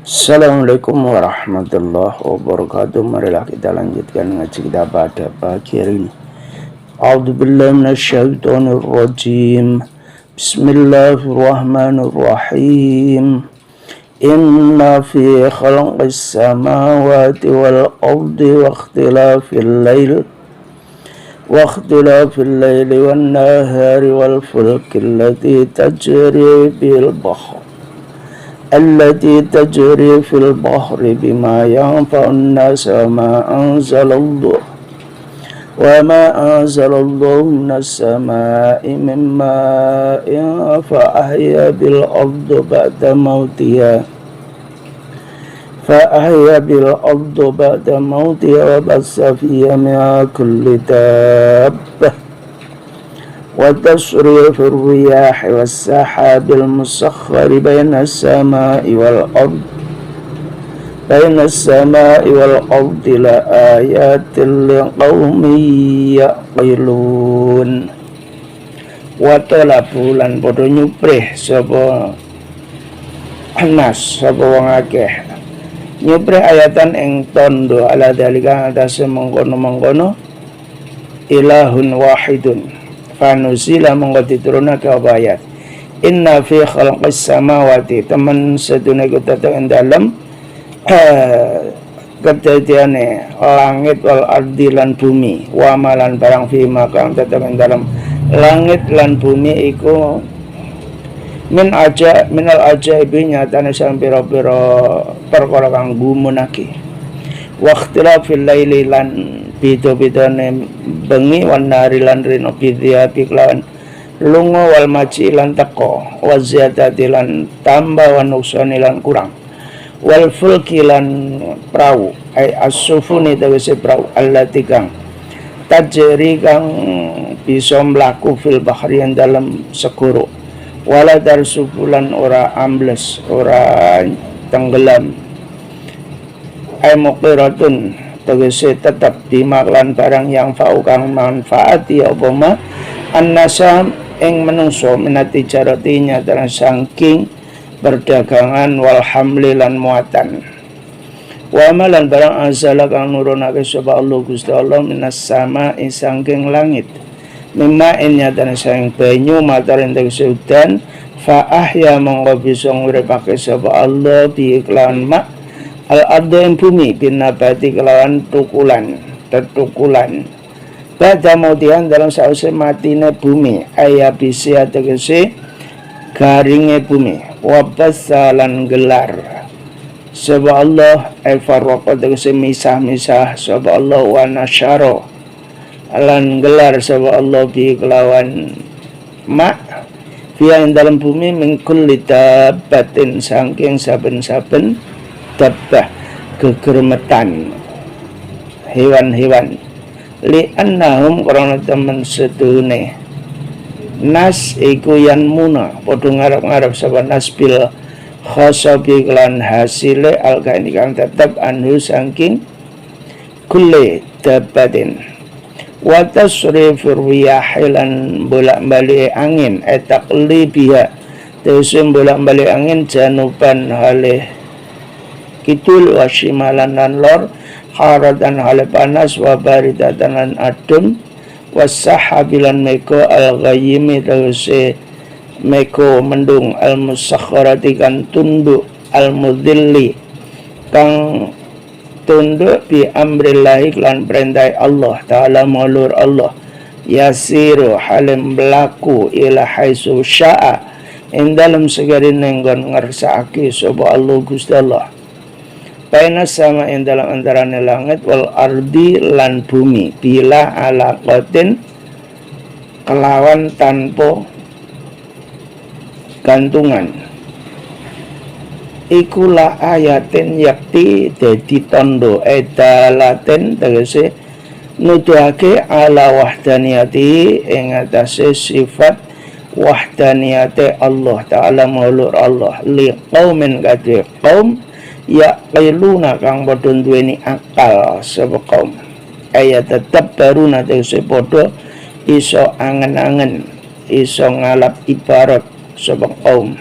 Assalamualaikum warahmatullahi wabarakatuh. Marilah kita lanjutkan ngaji kita pada pagi hari ini. A'udzubillahi minasyaitonir rajim. Bismillahirrahmanirrahim. Inna fi khalqis samawati wal ardi wa ikhtilafil laili wan nahari wal fulki allati tajri bil bahr التي تجري في البحر بما ينفع الناس وما أنزل الله من السماء من ماء فأحيا بالأرض بعد موتها وبث فيها من كل دابة وتصريف الرياح والسحاب المسخر بين السماء والأرض لآيات لقوم يعقلون. Watolabu lan padha nyuprih sapa nas sapa wong akeh nyuprih ayatan ing tondo ala dalika atase mengkono-mengkono ilahun wahidun fanuzila mongko diturunake apa ayat inna fi khalqis samawati temen sedune kutata ing dalem kedadiane langit wal ardi lan bumi wa malan barang fi makang tetep ing dalem langit lan bumi iku minal ajaibi nyatane sang pira-pira perkara kang gumunake wa ikhtilafil laili lan beda-bedane bengi wan nari lan rino bidhiati kelawan lunga wal maji lan teko wa ziyadati lan tambah wan nuksani lan kurang wal fulki lan prau ai as-sufuni tegese prau allati kang tajri kang bisa mlaku fil bahri yang dalam segoro wala darsubulan ora ambles ora tenggelam ai muqiratun tegese tetap dimaklan barang yang faukang manfaati apa ma annasam ing menungso minati jaratinya dan saking perdagangan wal hamli lan muatan wa malan barang azala kang nurunake sapa Allah Gusti Allah minas sama ing saking langit mimma enya dan saking banyu matarin tegese udan fa ahya monggo bisa nguripake sapa Allah bi iklan ma al-ardu yang bumi binabati kelawan tetukulan pada mautian dalam sause matine bumi ayabisi tegese garinge bumi wabasalan gelar sapa Allah farraqa tegese misah-misah sapa Allah wa nasyara lan gelar sapa Allah bi kelawan ma fiya dalam bumi min kulli dabbatin saking saben-saben dabbah gegermetan hewan-hewan li annahum karena temen sedune nas iku yan muna padha ngarep-ngarep sapa nas bil khasabi lan hasile alkaini kang tetep anhu saking kulli dabbatin wa tasrifur riyah lan bolak-balik angin etaqlibiha terus bolak-balik angin januban halih kidul wa shimalan lan lor haradan hale panas wa baridatan lan adem wasahabilan meko al ghayyimi tegese meko mendung al musakharati kan tunduk al mudhilli kang tunduk bi amrillahi lan perintah Allah taala mulur Allah yasiru halim belaku ila haitsu syaa ing dalem segarin nenggon ngersakake sapa Allah Gusti Allah baina sama yang dalam antarane langit wal ardi lan bumi bila alaqatin kelawan tanpa gantungan ikulah ayatin yakti dadi tondo edalaten tegese nuduhake ala wahdaniyati ing atase sifat wahdaniyate Allah taala maulur Allah li qaumin kadhe qaum ya qailuna kang padha duweni akal sapa kaum ayat tetep baru nate padha iso angen-angen iso ngalap ibarat sapa kaum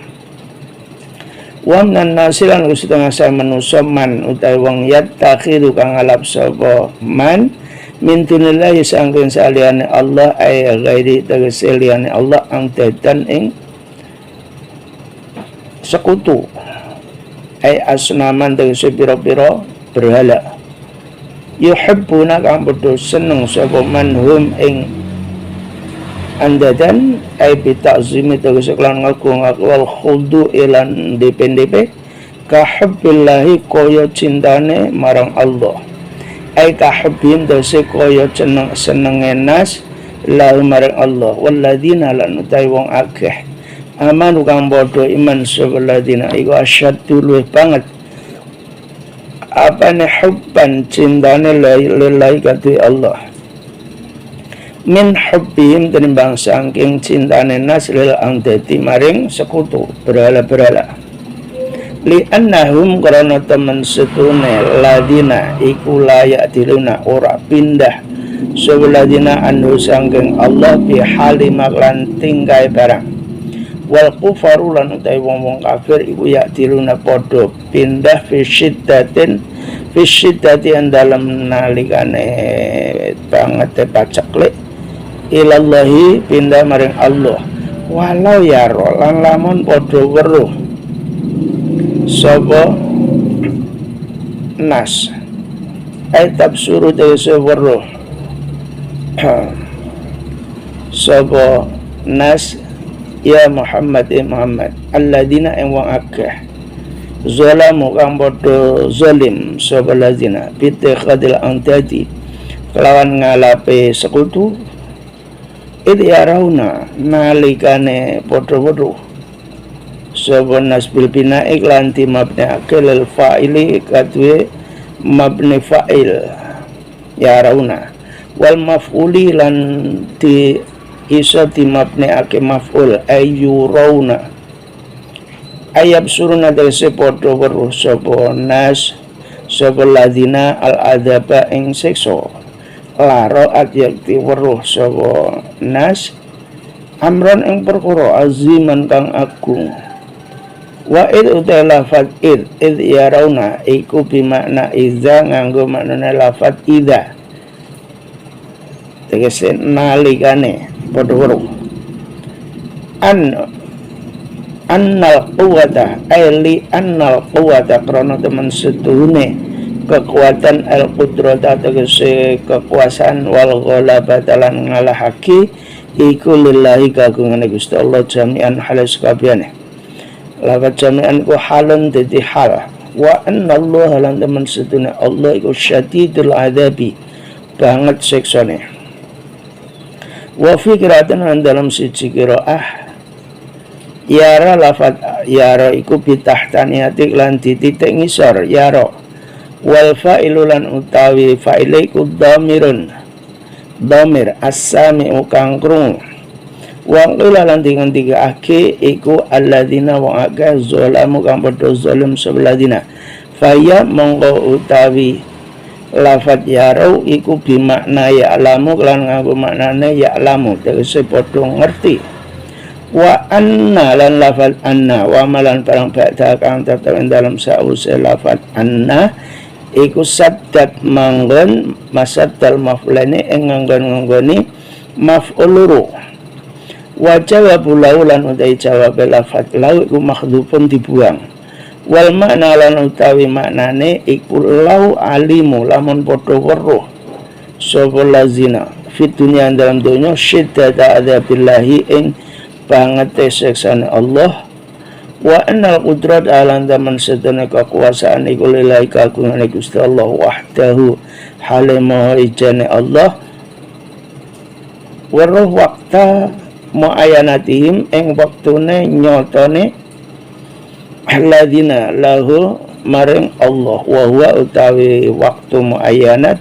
Wa minan nasi lan setengah sa manusa man utawi wong yattakhidu kang ngalap sapa man min dunillahi sangking saliyane Allah ay ghairi tegese liyane Allah ang tetan ing sekutu ay asnaman tegese pira-pira berhala yuhibbuna kang padha seneng sapa man hum ing andadan ay bita'zimi tegese kelan ngagung wal khudu ilan DPNDP kahubbillahi kaya cintane marang Allah ay kahubbin tegese kaya senenge nas lahu marang Allah walladzina lan utawi wong akeh amanu kang padha iman sapa ladina iku asyaddu luwih banget apane hubban cintane lillahi kadhe Allah min hubbihim tenimbang saking cintane naslil ang dadi maring sekutu berhala-berhala li annahum karena temen setune ladina iku layak diluna ora pindah sebeladina anu saking Allah bihali maklan tingkai barang wal kufaru lan utai wong kafir iku yak diluna podo pindah fisyiddatin dalam nalikane banget paceklik ilallahi pindah maring Allah walau yaro lan lamun padha weruh sapa nas ay tabsuru tegese weruh sapa nas ya Muhammad alladzina ing wong akeh zalamu kang padha zalim sapa lazina bitikhadil antadi kelawan ngalape sekutu yarawna nalikane padha-padha sapa nasbil bina iklan timabne akil fa'ili kadwe mabni fa'il yarawna wal maf'uli lan di iso timabne ake maf'ul ayyurawna ayab suruna tegese padha weruh sapa nas sapa ladina al adzaba ing siksa laro yakti weruh sapa nas amron ing perkara aziman kang agung wa id uta lafat id yarawna iku bimakna iza nganggo maknane lafat idza tegese nalikane padha weruh annal quwata li annal quwata krana temen setuhune kekuatan al-qudrata tegese kekuasaan wal ghalabata lan ngalahake iku lillahi kagungane Gusti Allah jami'an halis kabehane lafat jami'an ku halun dadi hal wa anna Allah lan temen setune Allah iku syadidul adabi banget siksane wa fi qira'atan dalam siji qira'ah yara lafat yara iku bitahtaniyati lan dititik ngisor yara wal fa'ilu lan utawi fa'ile iku dhamirun dhamir as-sami'u kang krungu wa qila lan dingendikake iku alladzina wa aga zalamu kang padha zalim sebeladina faya monggo utawi lafat yarau iku bimakna ya'lamu lan nganggo maknane ya'lamu tegese padha ngerti wa anna lan lafat anna wa malan barang ba'da kang tetep dalam sause lafat anna iku saddat manggon masaddal maf'ulane ing nganggon-nganggoni maf'ul loro wa jawabu lan utai jawab lafat lau iku makhdhufun dibuang wal makna lan utawi maknane iku lau alimu lamun padha weruh sapa lazina fit dunya dalam dunya syiddata adzabillahi ing bangete siksane Allah wa annal qudrat alan zaman sedene kekuasaan iku lillahi kagungane Gusti Allah wahdahu halima ijane Allah weruh wakta muayanatihim ing waktune nyotone alladzina lahu maring Allah wa huwa utawi waktu muayanat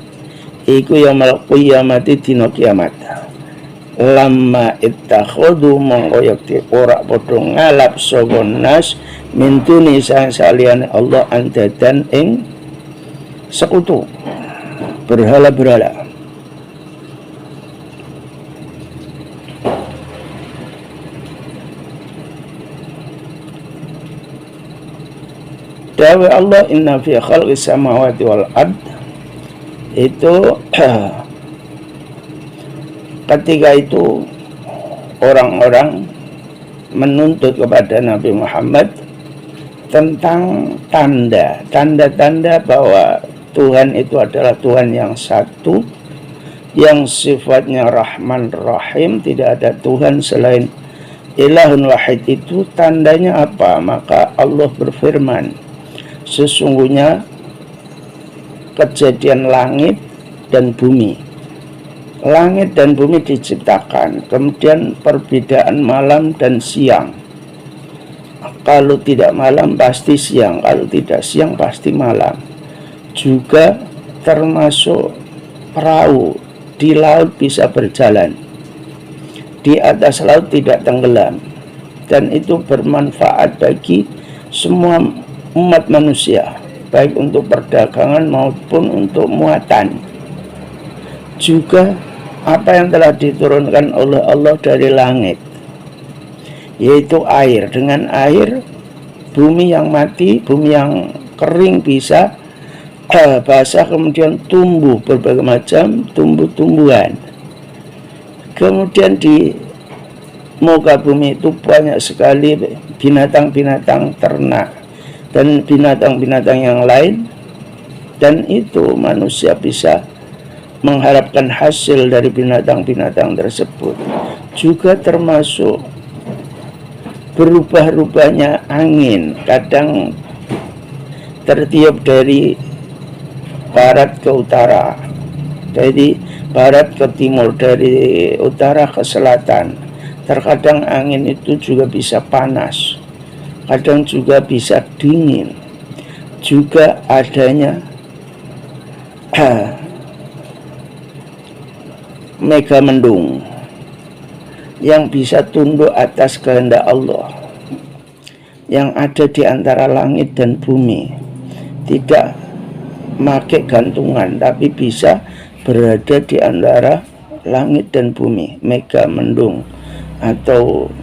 iku yaumul qiyamati dina kiamat lamma ittakhadhu mongko yakti ora padha ngalap sapa nas min duni saliyane Allah andadan ing sekutu berhala-berhala dawe Allah inna fi khalqis samawati wal ard, itu ketika itu orang-orang menuntut kepada Nabi Muhammad tentang tanda-tanda bahwa Tuhan itu adalah Tuhan yang satu, yang sifatnya Rahman Rahim, tidak ada Tuhan selain Ilahun Wahid. Itu tandanya apa? Maka Allah berfirman, sesungguhnya kejadian langit dan bumi. Langit dan bumi diciptakan, kemudian perbedaan malam dan siang. Kalau tidak malam pasti siang, kalau tidak siang pasti malam. Juga termasuk perahu di laut bisa berjalan, di atas laut tidak tenggelam, dan itu bermanfaat bagi semua umat manusia, baik untuk perdagangan maupun untuk muatan. Juga apa yang telah diturunkan oleh Allah dari langit, yaitu air. Dengan air, bumi yang mati, bumi yang kering bisa basah, kemudian tumbuh berbagai macam tumbuh-tumbuhan. Kemudian di muka bumi itu banyak sekali binatang-binatang ternak dan binatang-binatang yang lain, dan itu manusia bisa mengharapkan hasil dari binatang-binatang tersebut. Juga termasuk berubah-ubahnya angin, kadang tertiup dari barat ke utara, dari barat ke timur, dari utara ke selatan. Terkadang angin itu juga bisa panas, kadang juga bisa dingin. Juga adanya mega mendung yang bisa tunduk atas kehendak Allah, yang ada di antara langit dan bumi, tidak make gantungan, tapi bisa berada di antara langit dan bumi. Mega mendung atau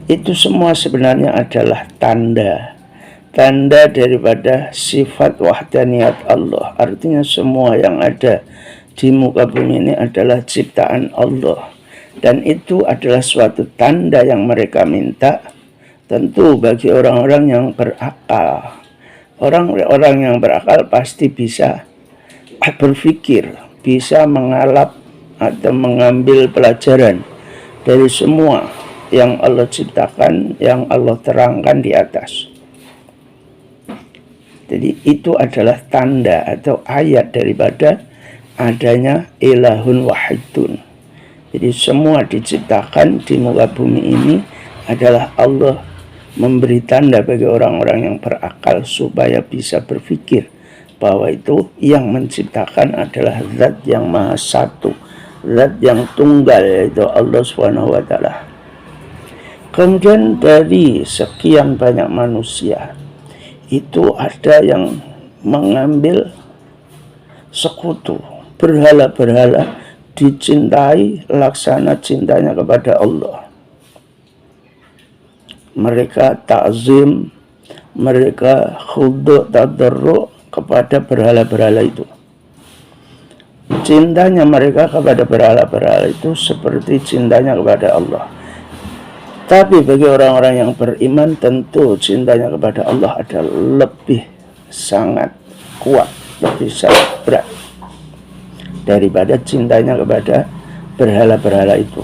itu semua sebenarnya adalah tanda daripada sifat wahdaniyat Allah. Artinya semua yang ada di muka bumi ini adalah ciptaan Allah, dan itu adalah suatu tanda yang mereka minta. Tentu bagi orang-orang yang berakal, orang-orang yang berakal pasti bisa berpikir, bisa mengalap atau mengambil pelajaran dari semua yang Allah ciptakan, yang Allah terangkan di atas. Jadi itu adalah tanda atau ayat daripada adanya ilahun wahidun. Jadi semua diciptakan di muka bumi ini adalah Allah memberi tanda bagi orang-orang yang berakal supaya bisa berpikir bahwa itu yang menciptakan adalah zat yang maha satu, zat yang tunggal, yaitu Allah SWT. Kemudian dari sekian banyak manusia itu ada yang mengambil sekutu, berhala-berhala, dicintai laksana cintanya kepada Allah. Mereka ta'zim, mereka khudu' tadarru' kepada berhala-berhala itu. Cintanya mereka kepada berhala-berhala itu seperti cintanya kepada Allah. Tapi bagi orang-orang yang beriman, tentu cintanya kepada Allah adalah lebih sangat kuat, lebih sangat berat daripada cintanya kepada berhala-berhala itu.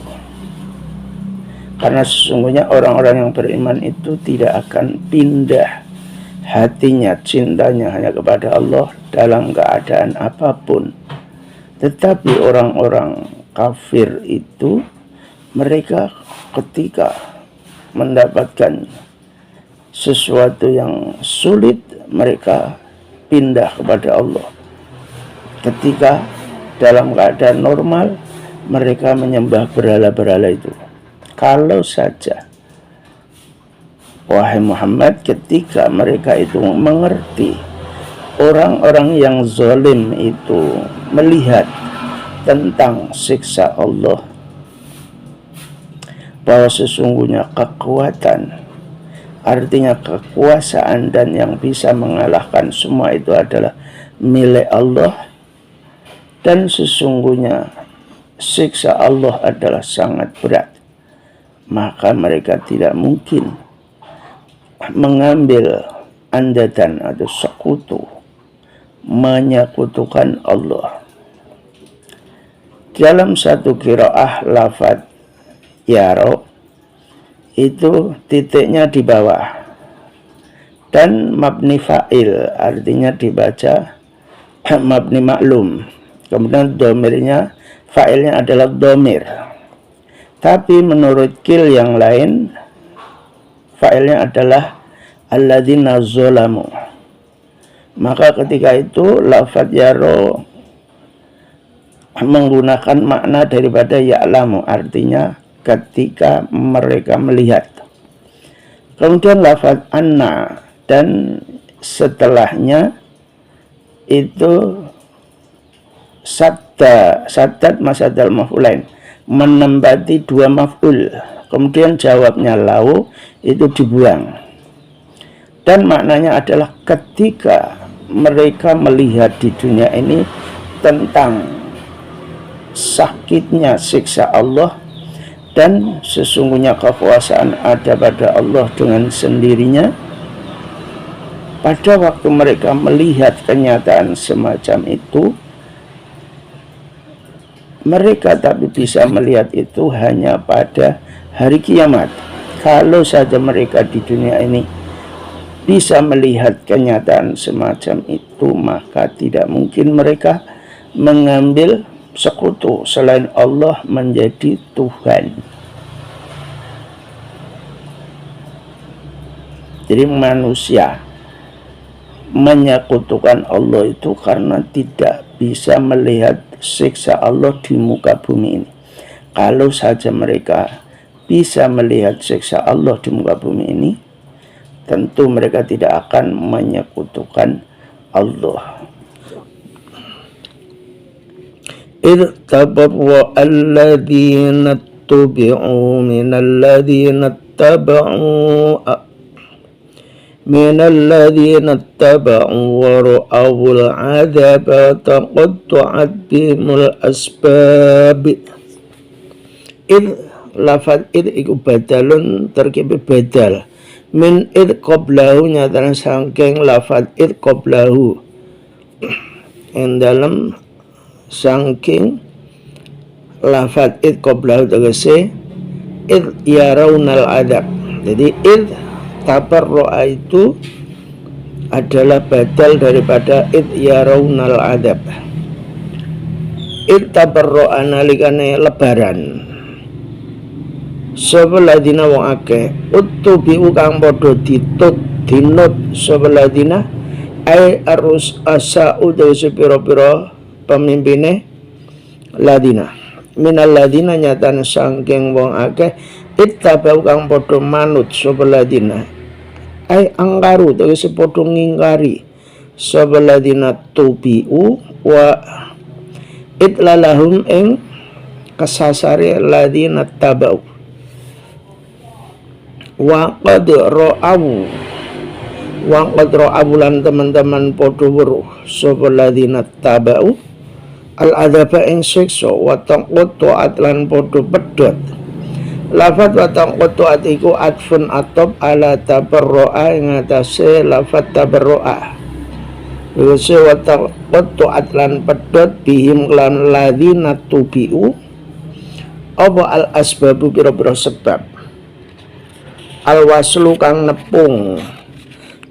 Karena sesungguhnya orang-orang yang beriman itu tidak akan pindah hatinya, cintanya hanya kepada Allah dalam keadaan apapun. Tetapi orang-orang kafir itu, mereka ketika mendapatkan sesuatu yang sulit, mereka pindah kepada Allah. Ketika dalam keadaan normal, mereka menyembah berhala-berhala itu. Kalau saja, wahai Muhammad, ketika mereka itu mengerti, orang-orang yang zalim itu melihat tentang siksa Allah, bahwa sesungguhnya kekuatan, artinya kekuasaan dan yang bisa mengalahkan semua itu adalah milik Allah, dan sesungguhnya siksa Allah adalah sangat berat. Maka mereka tidak mungkin mengambil andatan atau sekutu, menyekutukan Allah. Dalam satu qiraah lafaz yaro itu titiknya di bawah dan mabni fa'il, artinya dibaca mabni maklum. Kemudian domirnya, fa'ilnya adalah domir. Tapi menurut qil yang lain, fa'ilnya adalah alladzina zolamu. Maka ketika itu lafaz yaro menggunakan makna daripada ya'lamu, artinya ketika mereka melihat. Kemudian lafaz anna dan setelahnya itu sadat masadal maf'ulain, menempati dua maf'ul. Kemudian jawabnya lau itu dibuang. Dan maknanya adalah ketika mereka melihat di dunia ini tentang sakitnya siksa Allah, dan sesungguhnya kekuasaan ada pada Allah dengan sendirinya. Pada waktu mereka melihat kenyataan semacam itu, mereka tapi bisa melihat itu hanya pada hari kiamat. Kalau saja mereka di dunia ini bisa melihat kenyataan semacam itu, maka tidak mungkin mereka mengambil sekutu selain Allah menjadi Tuhan. Jadi manusia menyekutukan Allah itu karena tidak bisa melihat siksa Allah di muka bumi ini. Kalau saja mereka bisa melihat siksa Allah di muka bumi ini, tentu mereka tidak akan menyekutukan Allah. إذ تبرأ الذين اتبعوا من الذين اتبعوا ورأوا العذاب تقطعت بهم الأسباب. إذ lafaz id iku badalun terkibir badal min id qoblahu, nyatakan sangking lafaz id qoblahu yang dalam sangking lafaz id qoblahu tegese id yarawnal adab. Jadi id tabarro'a itu adalah badal daripada id yarawnal adab. Id tabarro'a nalikane lebaran sebeladina wong akeh utubi kang padha ditut dinut sebeladina ai arus asa udah sepiro-piro pemimpine ladina minal ladina nyatane sangking wong akeh ittabau kang padha manut sebeladina ai angkaru tegese padha ngingkari sebeladina tubiu wa itlalahum ing kesasare ladina tabau wa qad ra'awu lan teman-teman padha weruh sapa ladina tabau al adzaba ing siksa wa taqtu atlan padha pedhot. Lafaz wa taqtu iku atfun atop ala tabarro'a ing atase lafaz tabarro'a. Wise wa taqtu atlan pedhot bihim lan ladina tubiu apa al asbabu pira-pira sebab. Al waslu kang nepung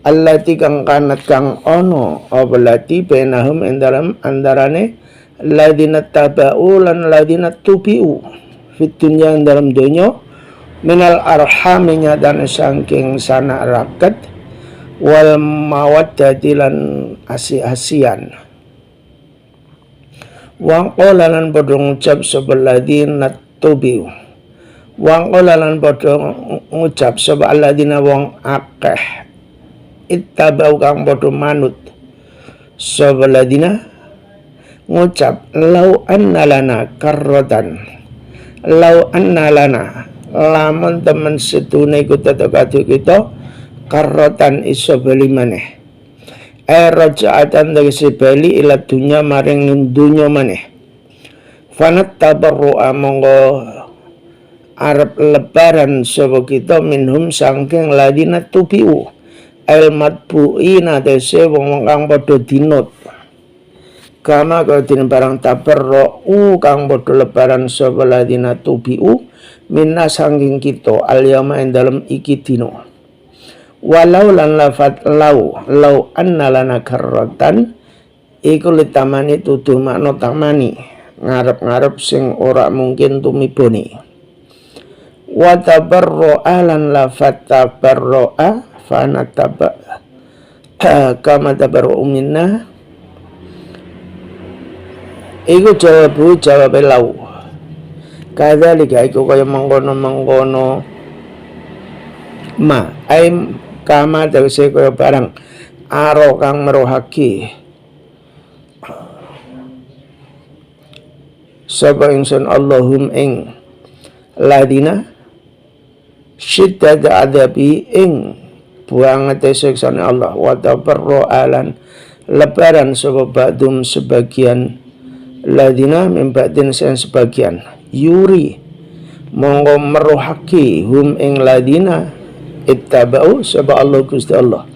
allati kang kanat kang ono apa lati bainahum dalam andarane ladina tabau lan ladina tubiu fit dunya dalam dunya minal arhami nyadane saking sana rakat wal mawaddati lan asi-asian wa qala lan padha ngucap sapa ladina tubiu wang olalan padha ngucap sapa alladzina wong akeh ittabau kang padha manut sapa alladzina ngucap lau anna lana karratan lau anna lana lamun temen setune iku tata kadhe kita karotan iso bali maneh rajaatan tegese bali ila dunya maring dunya maneh fanat tabarru'a monggo arep lebaran sapa kita minhum saking ladina tubiu al matbuina tegese wong kang padha dinut kama kadene barang tabarru'u kang padha lebaran sapa ladina tubiu minna saking kita al-yauma ing dalem iki dina walau lan lafat lau anna lana karratan iku litamani tuduh makna tamani ngarep-ngarep sing ora mungkin tumiboni wa tabarro'a lan lafat tabarro'a fanataba kama tabarro'u minna iku jawab lau kadzalika iku kaya mengkono ma aim kama tegese kaya barang aro kang merohake sapa ingsun Allahum ing ladina syiddad adabi ing buangate siksane Allah wa tabarru'alan lebaran sapa ba'dum sebagian ladina min ba'din sebagian yuri monggo merohake hum ing ladina ittaba'u sapa Allah Gusti Allah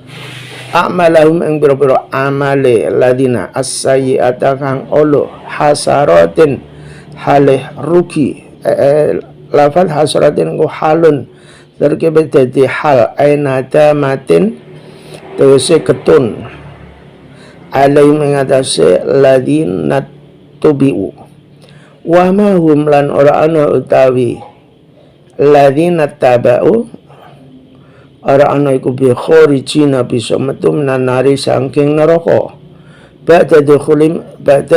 a'malahum ing biro-biro amale ladina as-sayyi'ata kang olo hasaratin halih rugi lafal hasaratin ku halun terkebe dadi hal ainata matin tegese ketun alai mengatasi ladina tubi'u wa ma hum lan ora ana utawi ladina taba'u ora ana iku bi kharijina bisa metu menanari saking neraka ba'da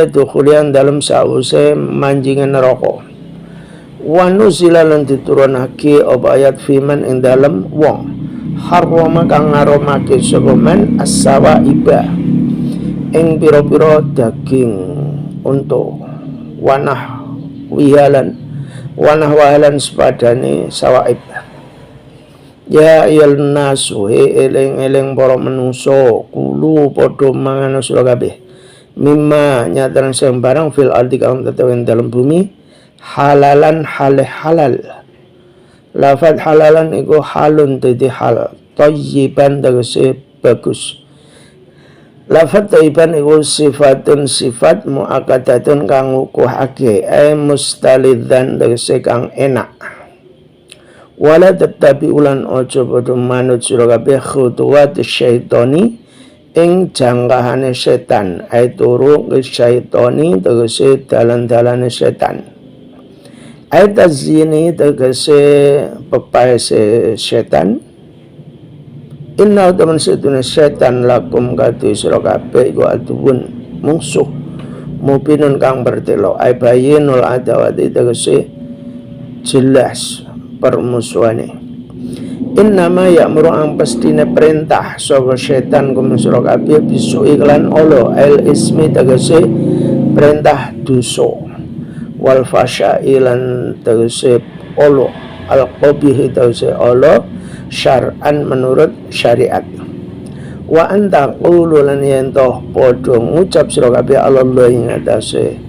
dukhulian dalam sause manjingan neraka wa nuzila lan diturunake apa ayat fiman ing dalem wong harrama kang ngaromake sapa man as-sawaiba ing pira-pira daging unta wanah wahalan sepadane sawaib. Ya ayyuhan nasu eling-eling para manungsa kulu padha mangan sira kabeh mimma nyataran sing barang fil ardi kang tetep dalam bumi halalan halal lafaz halalan iku halun dadi hal thayyiban tegese bagus lafaz thayyiban iku sifatun sifat muakkadatun kang ngukuhake mustalidzan tegese kang enak wala tetapi ulan ojo padha manut sira kabeh khutuwat syaitani ing jangkahane setan aituru syaitani tegese dalan-dalane setan aitazini tegese pepaese setan inna teman setune setan lakum katu sira kabeh iku aduun musuh mubinun kang bertelo ai bayinul adawati tegese jelas permusuhane innama ya'muru ang pastine perintah sapa setan kum sira kabeh bisu iklan olo el ismi tegese perintah dosa wal fasyailan tegese olo al qabih tegese olo syar'an menurut syariat wa anta qulu lan yen toh padha ngucap sira kabeh Allah ing atase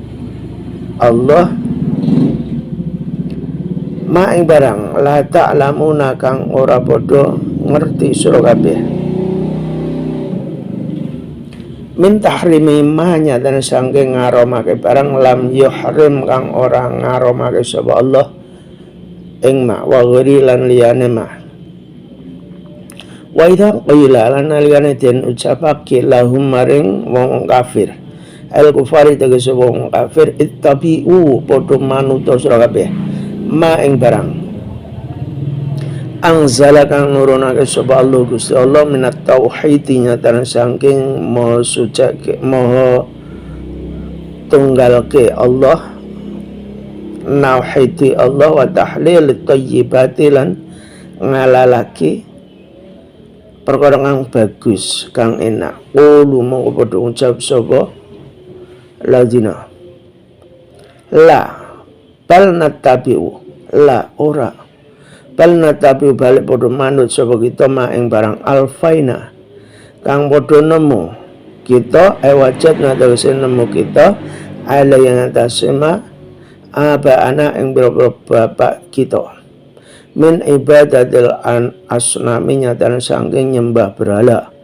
Allah ma ing barang la ta'lamuna kang ora padha ngerti sira kabeh min tahrimi ma nyatan saking ngaromake barang lam yuhrim kang ora ngaromake sapa Allah ing ma wa ghiri lan liyane ma wa idza qila lan nalikane den ucapake lahum maring wong kafir al kufari tegese wong kafir ittabi'u padha manut sira kabeh ma ing barang anzala kang nurunake sapa Allah Gusti Allah minat tauhid nyatan saking maha suci maha tunggalke Allah nauhidi Allah wa tahlil thayyibati lan ngalalake perkara kang bagus kang enak ulu mongko padha ngucap sapa ladina la bal natabi'u la ora bal natapi balik padha manut sapa kita ma ing barang alfaina kang padha nemu kita wajib ngatasi nemu kita ala yang atas ma aba anak ing bapak kita min ibadatil asnami nyatan saking nyembah berhala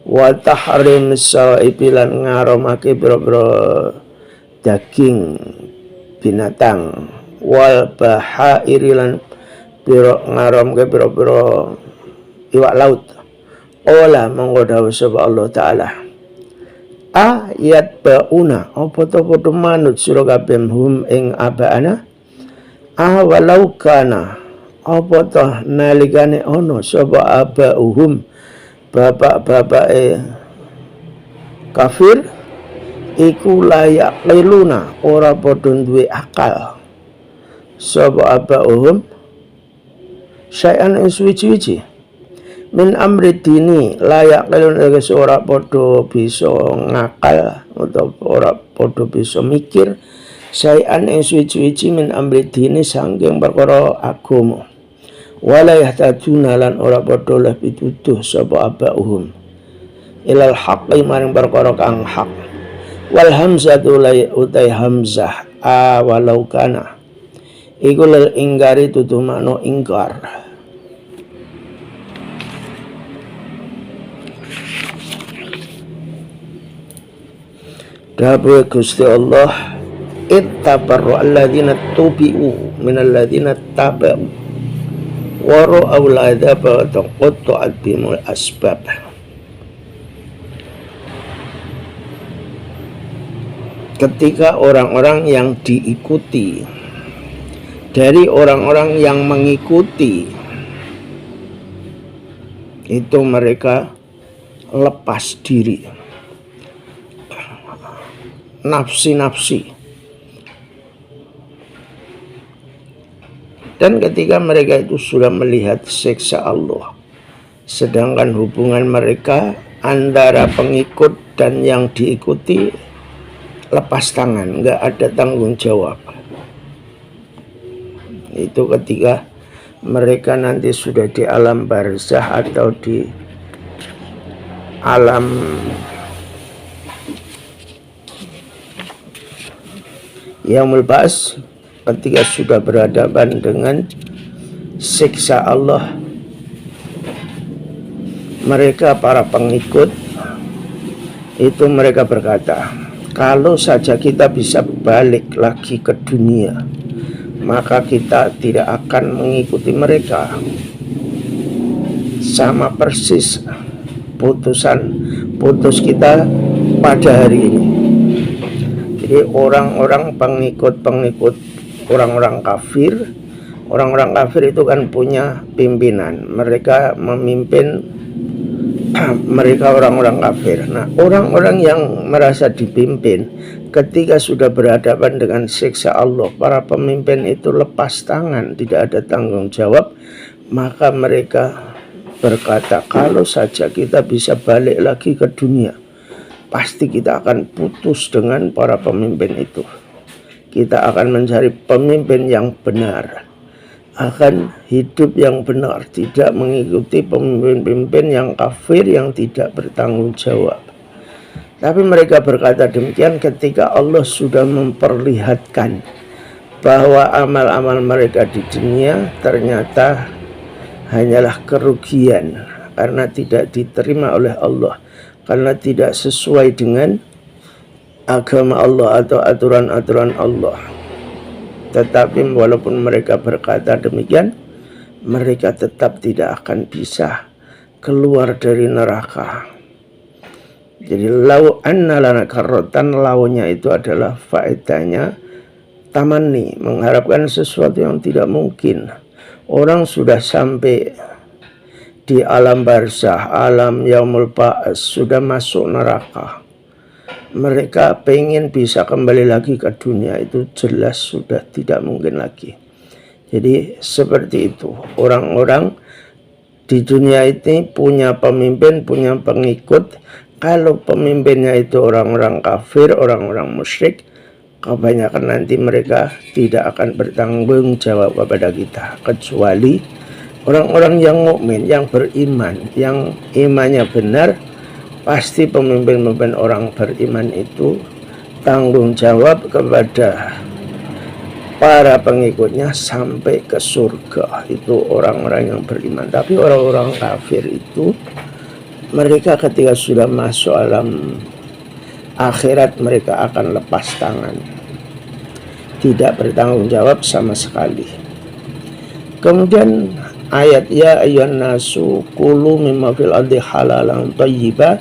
wa tahrim saibilan ngaramake boro-boro daging binatang wal bahairi lan biro ngaramke boro-boro iwak laut ola monggo dawuh sapa Allah taala ayat bauna apa to padha manut sira kabeh hum ing abaana walau kana apa to nalikane ana sapa abauhum bapak-bapake kafir iku layak leluna ora padha duwe akal sapa abauhum syai'an suwi-suwi min amri dini layak leluna ora padha bisa ngakal utawa ora padha bisa mikir syai'an suwi-suwi min amri dini saking perkara agama wala yahtaduna lan ora padha oleh pituduh sapa abauhum ilal haqqi maring perkara kang hak wal hamzatu utai hamzah walau kana iku lil ingkari tutu makna ingkar dawuh Gusti Allah ittabaru alladzina tubi'u minal ladzina taba'u wa ra'aul adzaba wa taqatta'at bihimul asbab. Ketika orang-orang yang diikuti dari orang-orang yang mengikuti itu mereka lepas diri, nafsi-nafsi. Dan ketika mereka itu sudah melihat siksa Allah, sedangkan hubungan mereka antara pengikut dan yang diikuti lepas tangan, nggak ada tanggung jawab. Itu ketika mereka nanti sudah di alam barzah atau di alam yaumul ba'ats, ketika sudah berhadapan dengan siksa Allah, mereka para pengikut itu mereka berkata, kalau saja kita bisa balik lagi ke dunia, maka kita tidak akan mengikuti mereka. Sama persis putus kita pada hari ini. Jadi orang-orang pengikut orang-orang kafir itu kan punya pimpinan, mereka memimpin mereka orang-orang kafir. Nah, orang-orang yang merasa dipimpin ketika sudah berhadapan dengan siksa Allah, para pemimpin itu lepas tangan, tidak ada tanggung jawab, maka mereka berkata, kalau saja kita bisa balik lagi ke dunia, pasti kita akan putus dengan para pemimpin itu. Kita akan mencari pemimpin yang benar, akan hidup yang benar, tidak mengikuti pemimpin-pemimpin yang kafir yang tidak bertanggung jawab. Tapi mereka berkata demikian ketika Allah sudah memperlihatkan bahwa amal-amal mereka di dunia ternyata hanyalah kerugian karena tidak diterima oleh Allah, karena tidak sesuai dengan agama Allah atau aturan-aturan Allah. Tetapi walaupun mereka berkata demikian, mereka tetap tidak akan bisa keluar dari neraka. Jadi lau anna lana karrotan, launya itu adalah faedahnya tamanni, mengharapkan sesuatu yang tidak mungkin. Orang sudah sampai di alam barzah, alam yaumul ba'ats, sudah masuk neraka. Mereka pengen bisa kembali lagi ke dunia, itu jelas sudah tidak mungkin lagi. Jadi seperti itu, orang-orang di dunia ini punya pemimpin, punya pengikut. Kalau pemimpinnya itu orang-orang kafir, orang-orang musyrik, kebanyakan nanti mereka tidak akan bertanggung jawab kepada kita, kecuali Orang-orang yang mukmin, yang beriman, yang imannya benar, pasti pemimpin-pemimpin orang beriman itu tanggung jawab kepada para pengikutnya sampai ke surga. Itu orang-orang yang beriman. Tapi orang-orang kafir itu, mereka ketika sudah masuk alam akhirat, mereka akan lepas tangan, tidak bertanggung jawab sama sekali. Kemudian ayat ya ayyuhan nasu kulu mimma fil ardi halalan thayyiban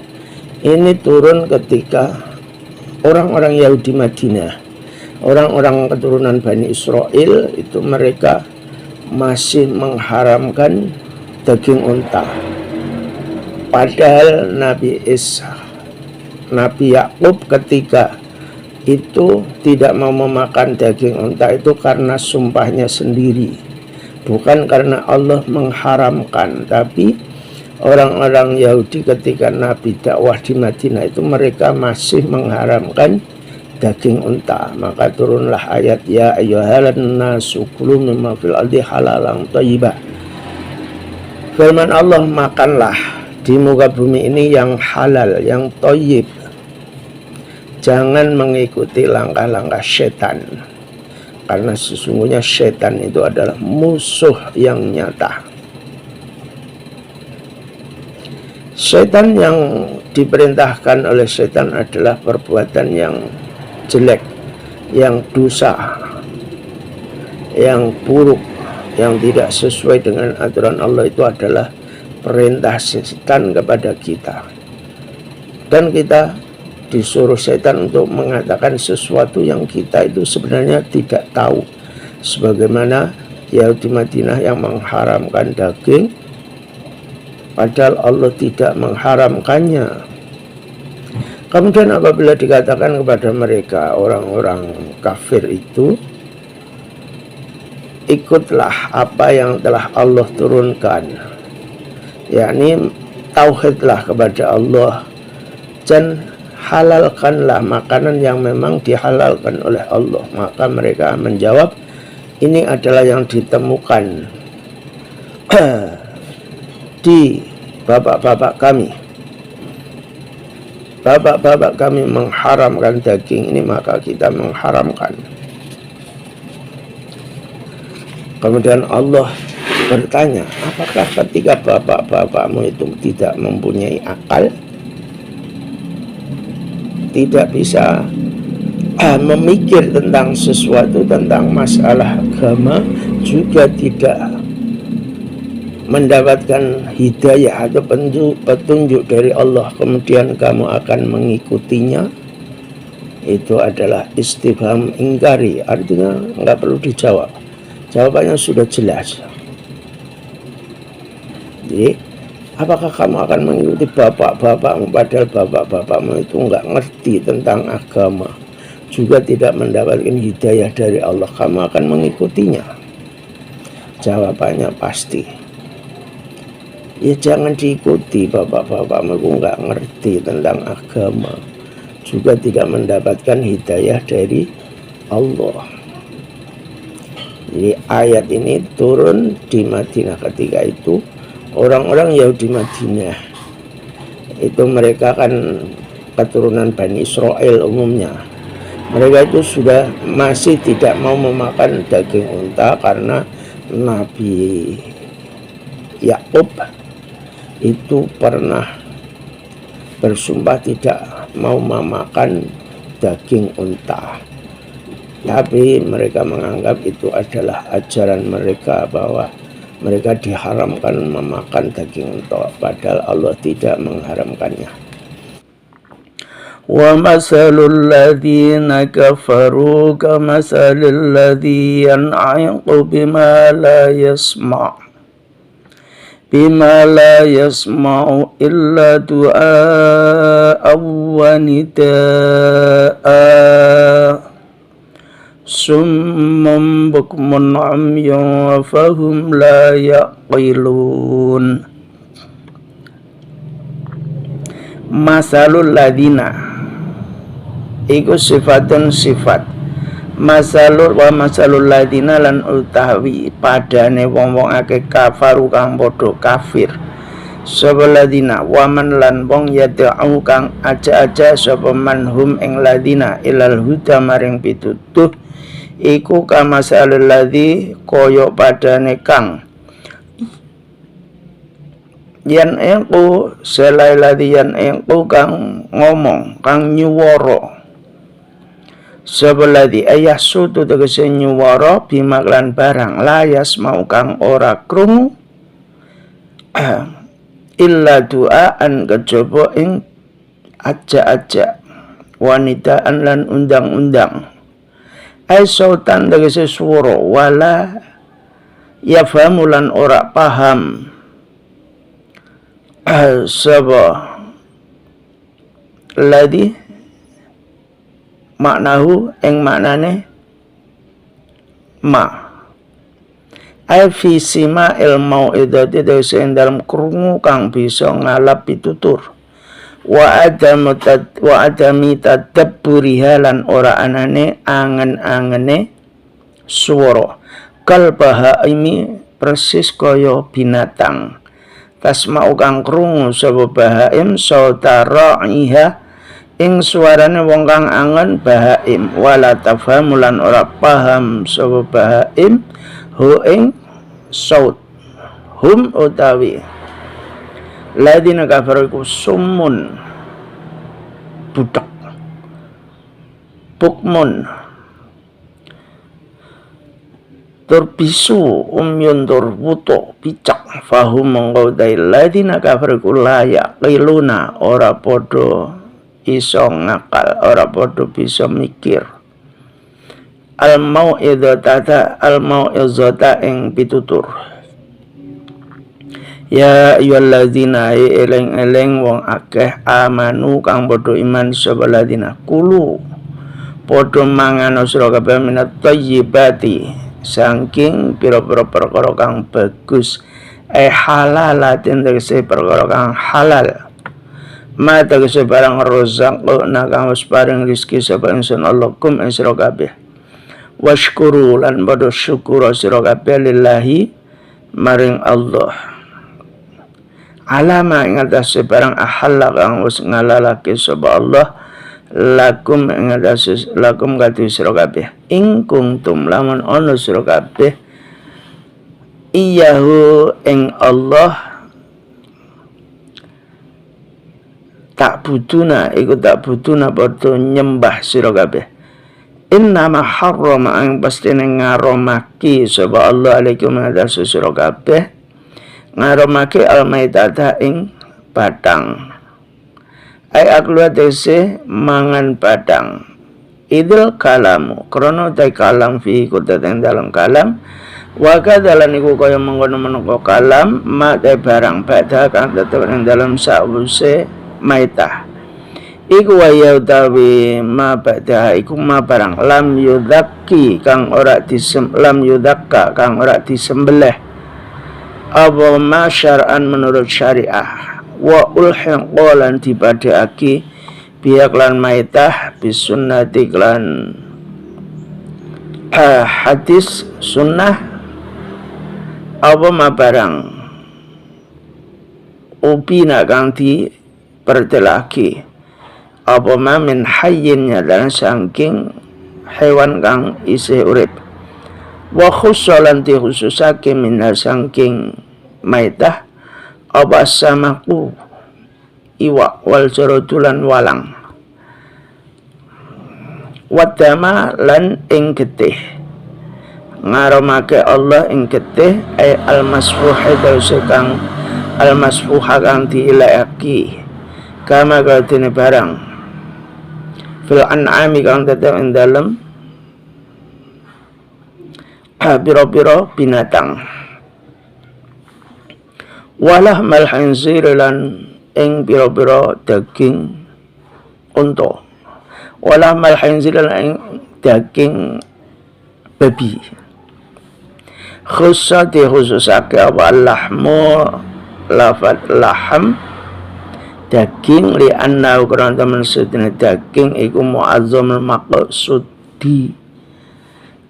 ini turun ketika orang-orang Yahudi Madinah, orang-orang keturunan Bani Israel itu mereka masih mengharamkan daging unta. Padahal Nabi Yakub ketika itu tidak mau memakan daging unta itu karena sumpahnya sendiri, bukan karena Allah mengharamkan. Tapi orang-orang Yahudi ketika Nabi dakwah di Madinah itu mereka masih mengharamkan daging unta. Maka turunlah ayat ya ayyuhan nasu kulu mimma fil ardi halalan thayyiban. Firman Allah, makanlah di muka bumi ini yang halal, yang thayyib. Jangan mengikuti langkah-langkah setan, karena sesungguhnya setan itu adalah musuh yang nyata. Setan yang diperintahkan oleh setan adalah perbuatan yang jelek, yang dosa, yang buruk, yang tidak sesuai dengan aturan Allah. Itu adalah perintah setan kepada kita. Dan kita disuruh setan untuk mengatakan sesuatu yang kita itu sebenarnya tidak tahu. Sebagaimana Yahudi Madinah yang mengharamkan daging, padahal Allah tidak mengharamkannya. Kemudian apabila dikatakan kepada mereka, orang-orang kafir itu, ikutlah apa yang telah Allah turunkan, yakni tauhidlah kepada Allah dan halalkanlah makanan yang memang dihalalkan oleh Allah. Maka mereka menjawab, ini adalah yang ditemukan di bapak-bapak kami. Bapak-bapak kami mengharamkan daging ini, maka kita mengharamkan. Kemudian Allah bertanya, apakah ketika bapak-bapakmu itu tidak mempunyai akal, tidak bisa memikir tentang sesuatu, tentang masalah agama, juga tidak mendapatkan hidayah atau petunjuk dari Allah, kemudian kamu akan mengikutinya? Itu adalah istifham ingkari, artinya nggak perlu dijawab, jawabannya sudah jelas. Jadi apakah kamu akan mengikuti bapak-bapakmu, padahal bapak-bapakmu itu nggak ngerti tentang agama, juga tidak mendapatkan hidayah dari Allah, kamu akan mengikutinya? Jawabannya pasti, ya jangan diikuti. Bapak-bapakmu itu nggak ngerti tentang agama, juga tidak mendapatkan hidayah dari Allah. Jadi ayat ini turun di Madinah ketika itu. Orang-orang Yahudi Madinah itu mereka kan keturunan Bani Israel umumnya. Mereka itu sudah masih tidak mau memakan daging unta karena Nabi Yakub itu pernah bersumpah tidak mau memakan daging unta. Tapi mereka menganggap itu adalah ajaran mereka bahwa mereka diharamkan memakan daging unta, padahal Allah tidak mengharamkannya. Wa masalul ladzina kafaru kamasalil ladzi yan'iqu bima la yasma'u illa du'a wa nidaa summum bukmun amyun fahum la yaqilun. Masalul ladina iku sifatun sifat, masalul ladina lan utawi padane wong-wong akeh kafaru kang padha kafir sapa ladina waman lan wong yad'u kang aja-aja sapa manhum ing ladina ilal huda maring pitutuh iku kamasalul ladzi kaya padane kang yan engko selai ladzi yan engko kang ngomong kang nyuwara Sabaladi ayah sutu tegese nyuwara bimaklan barang layas mau kang ora krungu illa duaan kejaba ing aja-aja wanitaan lan undang-undang ai sautan tegese swara wala ya famulan ora paham saba ladi maknahu ing maknane ma ai fi sima il mau'idati dese dalam krungu kang bisa ngalap pitutur wa adami tadabburiha lan ora anane angen-angene swara kal bahaimi persis kaya binatang tasma'u kang krungu sapa bahaim sautara iha ing suarane wong kang angen bahaim wala tafamulan ora paham sapa bahaim hu ing saut hum utawi ladina kafaru iku summun budak bukmun tur bisu umyun tur wuto picak fahum mengkodai ladina kafaru iku layak qiluna ora podo iso ngakal ora padha bisa mikir al mau'izata ing pitutur ya ayyuhalladzina eleng wong akeh amanu kang padha iman sapa ladina kulu padha mangan sira kabeh minat thayyibati saking pira-pira perkara kang bagus halalatin tegese perkara kang halal mata tegese barang rozak na kang wis paring rezeki sapa ingsun Allah kum ing sira kabeh washkuru lan padha syukur sira kabeh lillahi maring Allah alama ing atase barang ahalla kang wis ngalalake sapa Allah lakum ing atase lakum katu sira kabeh ing kuntum lamun ana sira kabeh iyahu ing Allah tak buduna iku tak buduna padha nyembah sira kabeh innama harrama ang pastine ngaromaki sapa Allah alaikum atas sira kabeh ngaromaki almaitata ing badang ai akluatese mangan badang idul kalamu krana ta kalam fi kutaten dalam kalam wa kadalan iku kaya mengkono menapa kalam ma barang badha kang tetep ing dalam sawise maitah iku waya utawi ma ba'da iku ma barang lam yudakki kang ora lam yudakka kang ora disembelih apa ma syar'an menurut syariah wa ulhin qolan dipadheake biak lan maitah bisunnati lan hadis sunnah apa ma barang upina kang di pertelaki apa ma min hayyin dan saking hewan kang isih urip wa khussalan ti khususake min saking maitah apa samaku iwa wal jarodulan walang wadama lan ing getih ngaromake Allah ing getih ay al-masfuha kang al-masfuha kang diilaki kama katene barang fil an'ami kang tetep ing dalem pira-pira binatang walah mal khinzir lan ing pira-pira daging unta walah mal khinzir lan ing daging babi khususake apa lahmu lafat laham daging li anna ukuran temen sedene daging iku muazzamul maqsudi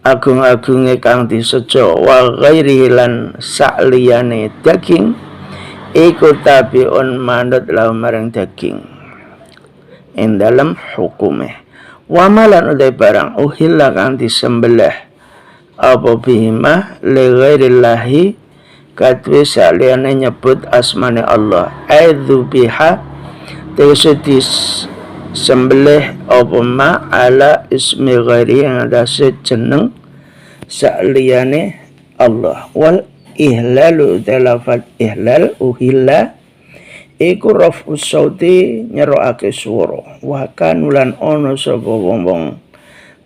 agung-agunge kang disejo wa ghairihi lan sakliyane daging iku tabiun manut lahum maring daging ing dalem hukume wa malan utai barang uhilla kang disembelih apa bihima li ghairillahi kadwe saliyane nyebut asmane Allah aidzubiha tegese disembelih apa ma ala ismi ghairi yang adase jeneng saliyane Allah wal ihlalu talafat ihlal uhilla iku rafu sauti nyerokake swara wa kanulan ana sapa wong-wong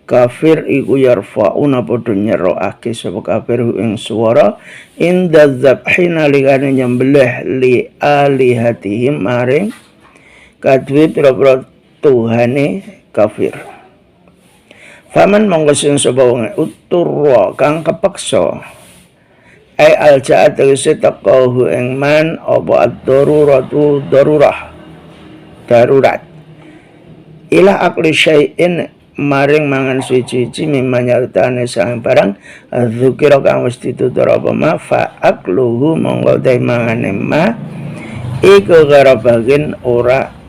kafir iku yarfauna padha nyerokake sapa kafir ing swara inda dzabhina ligane nyembelih li alihatihim maring kadhe pira-pira tuhane kafir. Faman monggo sing sapa wong uturwa kang kepeksa ai aljaat tegese taqahu ing man apa ad-daruratu darurat ila akli syai'in maring mangan suci-suci mimanyartane sang barang dzukira kang wis ditutur apa ma fa akluhu monggo te mangane ma iku garabagin ora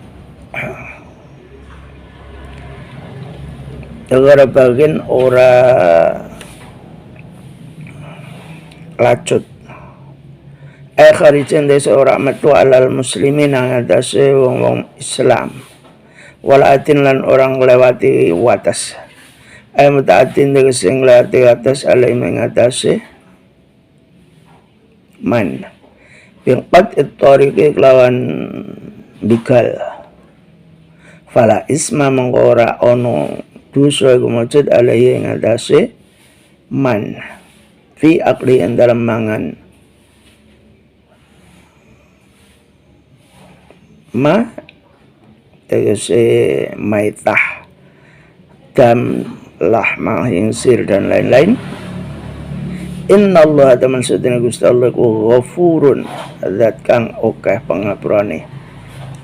lacut kharijan desa ora metu alal muslimin nang atase wong-wong Islam walatin lan orang lewati watas ay mutaatin tegese nglewati atas alai mengatasi man biqat at-tariqi lawan bikal fala isma mengora ono dosa iku mujud alai ngatasi man fi akli yang dalam mangan ma tegese maitah dam lahma hinsir dan lain-lain. Inna Allah teman sedina Gusti Allah ku ghafurun zat kang akeh pangapurane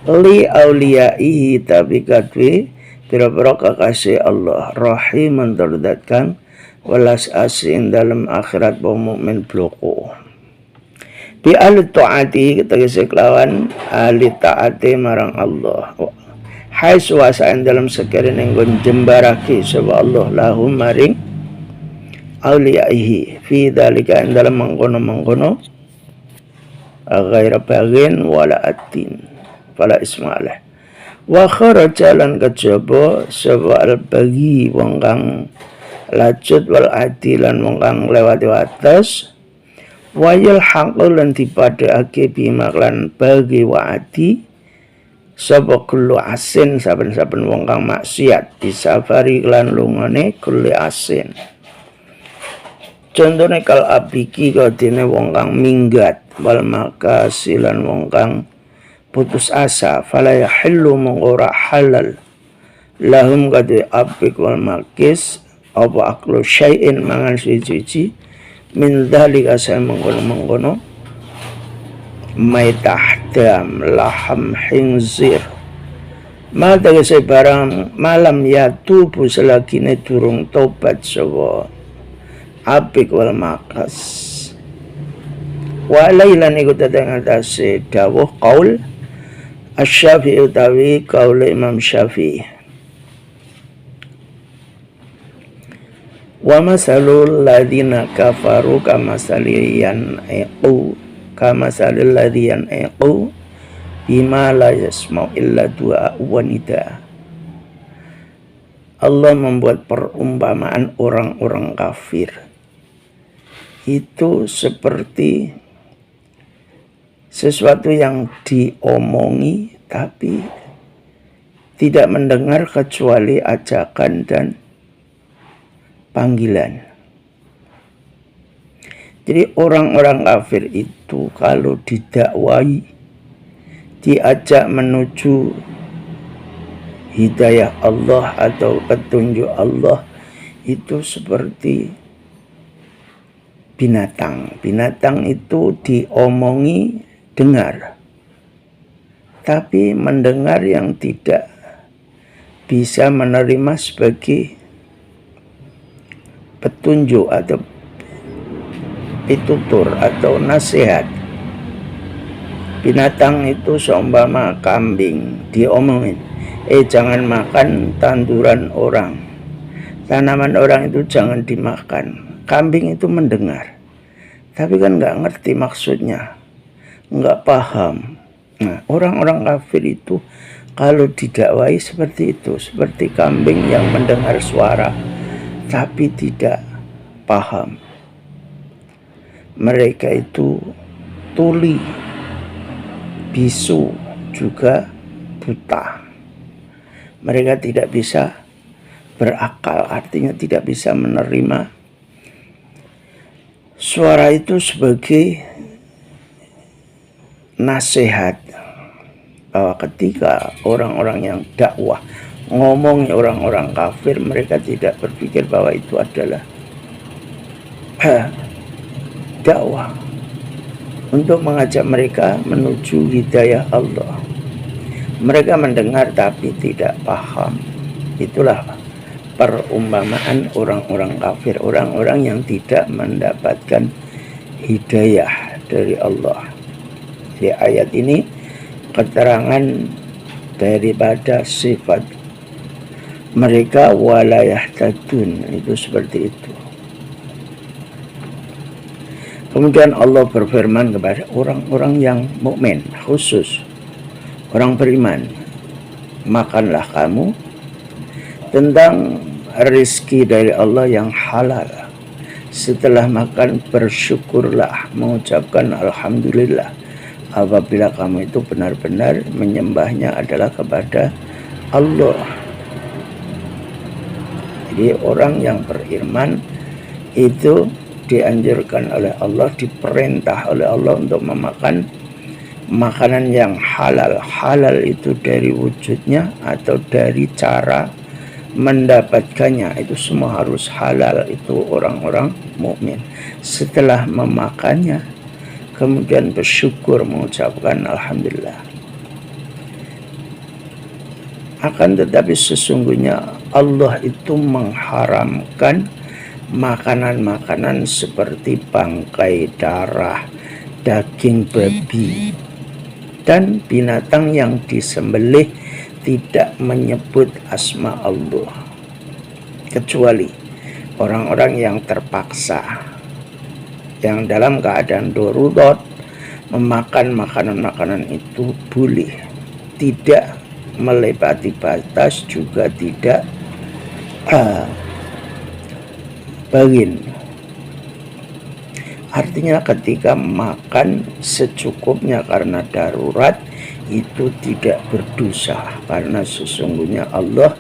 li auliyaihi tapi kadwe pira-pira kakasih Allah rahiman zat kang welas asin dalam akhirat wong mukmin bloko bi ahli taati tegese kelawan ahli taati marang Allah hai suasaan dalam sekirin enggon jembaraki sapa Allah lahum maring auliyaihi fi dalika dalam mengkono-mengkono ghaira bagin wala atin fala ismalah wa kharaja lan kejaba sapa al-bagi wong kang lacut wal adilan wong kang lewati wates wayal haqul lan dipadhakake bimaklan bagi wa adi sapa kullu asin saben-saben wong kang maksiat disafari lan lungane kulli asin contone kal abiki kadene wong kang minggat wal makasilan wong kang putus asa fala yahillu mongora halal lahum kadhe abik wal makis apa aklu syai'in mangan suci min dzalika sa mengkono maitah dam laham khinzir ma tegese barang malam ya tubuh selagine durung tobat sapa apik wal makas wa lailan iku teteng atase dawuh qaul asy-Syafi'i utawi qaul Imam Syafi'i wa masalul ladina kafaru kama saliyan bima la yasma'u illa du'a wanita. Allah membuat perumpamaan orang-orang kafir itu seperti sesuatu yang diomongi tapi tidak mendengar kecuali ajakan dan panggilan. Jadi orang-orang kafir itu kalau didakwai, diajak menuju hidayah Allah atau petunjuk Allah, itu seperti binatang. Binatang itu diomongi dengar, tapi mendengar yang tidak bisa menerima sebagai petunjuk atau pitutur atau nasihat. Binatang itu seumpama kambing, diomongin, jangan makan tanduran orang, tanaman orang itu jangan dimakan. Kambing itu mendengar, tapi kan nggak ngerti maksudnya, nggak paham. Nah, orang-orang kafir itu kalau didakwai seperti itu, seperti kambing yang mendengar suara tapi tidak paham. Mereka itu tuli, bisu, juga buta. Mereka tidak bisa berakal, artinya tidak bisa menerima suara itu sebagai nasihat, bahwa ketika orang-orang yang dakwah ngomong orang-orang kafir, mereka tidak berpikir bahwa itu adalah dakwah untuk mengajak mereka menuju hidayah Allah. Mereka mendengar tapi tidak paham. Itulah perumpamaan orang-orang kafir, orang-orang yang tidak mendapatkan hidayah dari Allah. Di ayat ini keterangan daripada sifat mereka, wala yahtadun, itu seperti itu. Kemudian Allah berfirman kepada orang-orang yang mukmin, khusus orang beriman, makanlah kamu tentang rezeki dari Allah yang halal. Setelah makan bersyukurlah, mengucapkan alhamdulillah apabila kamu itu benar-benar menyembahnya adalah kepada Allah. Jadi orang yang beriman itu dianjurkan oleh Allah, diperintah oleh Allah untuk memakan makanan yang halal. Halal itu dari wujudnya atau dari cara mendapatkannya, itu semua harus halal. Itu orang-orang mukmin. Setelah memakannya kemudian bersyukur, mengucapkan alhamdulillah. Akan tetapi sesungguhnya Allah itu mengharamkan makanan-makanan seperti bangkai, darah, daging babi, dan binatang yang disembelih tidak menyebut asma Allah, kecuali orang-orang yang terpaksa, yang dalam keadaan darurat memakan makanan-makanan itu boleh, tidak melewati batas, juga tidak bagin. Artinya ketika makan secukupnya karena darurat itu tidak berdosa, karena sesungguhnya Allah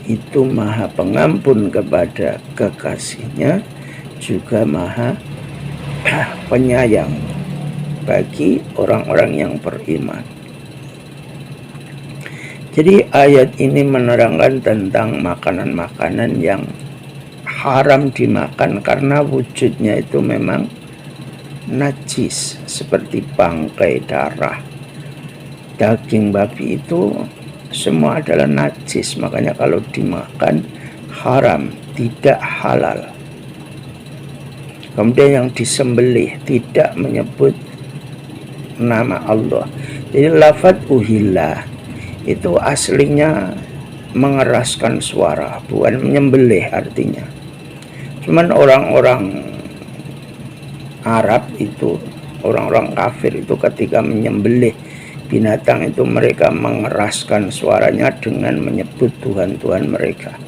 itu maha pengampun kepada kekasihnya, juga maha penyayang bagi orang-orang yang beriman. Jadi ayat ini menerangkan tentang makanan-makanan yang haram dimakan karena wujudnya itu memang najis, seperti bangkai, darah, daging babi, itu semua adalah najis. Makanya kalau dimakan haram, tidak halal. Kemudian yang disembelih tidak menyebut nama Allah. Jadi lafaz uhillah itu aslinya mengeraskan suara, bukan menyembelih artinya. Cuman orang-orang Arab itu, orang-orang kafir itu ketika menyembelih binatang itu mereka mengeraskan suaranya dengan menyebut Tuhan-Tuhan mereka.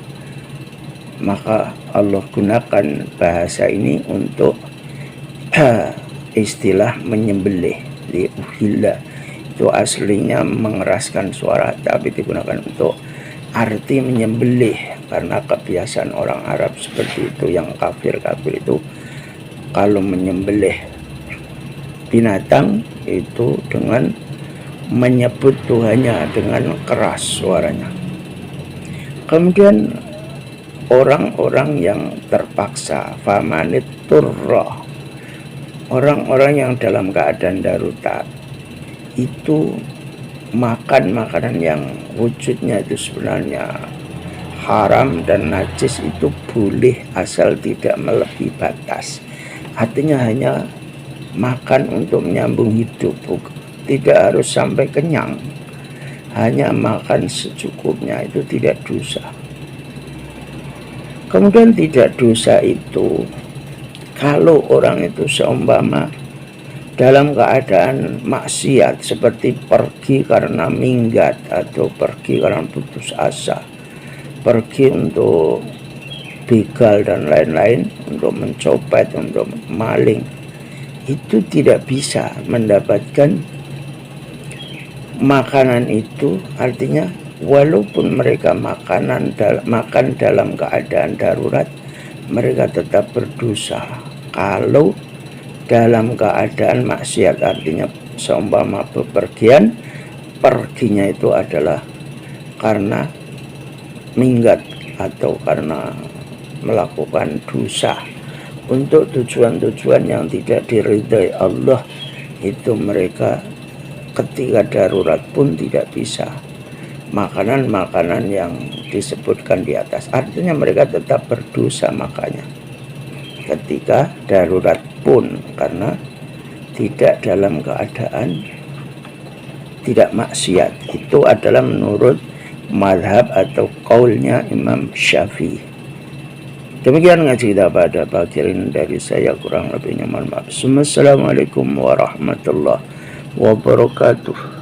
Maka Allah gunakan bahasa ini untuk istilah menyembelih. Di uhilla itu aslinya mengeraskan suara, tapi digunakan untuk arti menyembelih karena kebiasaan orang Arab seperti itu. Yang kafir-kafir itu kalau menyembelih binatang itu dengan menyebut Tuhannya dengan keras suaranya. Kemudian orang-orang yang terpaksa, famanit turra, orang-orang yang dalam keadaan darurat itu makan makanan yang wujudnya itu sebenarnya haram dan najis itu boleh asal tidak melebihi batas. Artinya hanya makan untuk menyambung hidup, tidak harus sampai kenyang, hanya makan secukupnya, itu tidak dosa. Kemudian tidak dosa itu kalau orang itu seumpama dalam keadaan maksiat, seperti pergi karena minggat atau pergi karena putus asa, pergi untuk begal dan lain-lain, untuk mencopet, untuk maling, itu tidak bisa mendapatkan makanan itu. Artinya walaupun mereka makan dalam keadaan darurat, mereka tetap berdosa kalau dalam keadaan maksiat. Artinya seumpama bepergian, perginya itu adalah karena minggat atau karena melakukan dosa untuk tujuan-tujuan yang tidak diridhai Allah, itu mereka ketika darurat pun tidak bisa makanan-makanan yang disebutkan di atas. Artinya mereka tetap berdosa makanya ketika darurat pun, karena tidak dalam keadaan tidak maksiat. Itu adalah menurut madhab atau kaulnya Imam Syafi'i. Demikian ngaji kita pada pagi ini dari saya, kurang lebihnya mohon maaf. Assalamualaikum warahmatullahi wabarakatuh.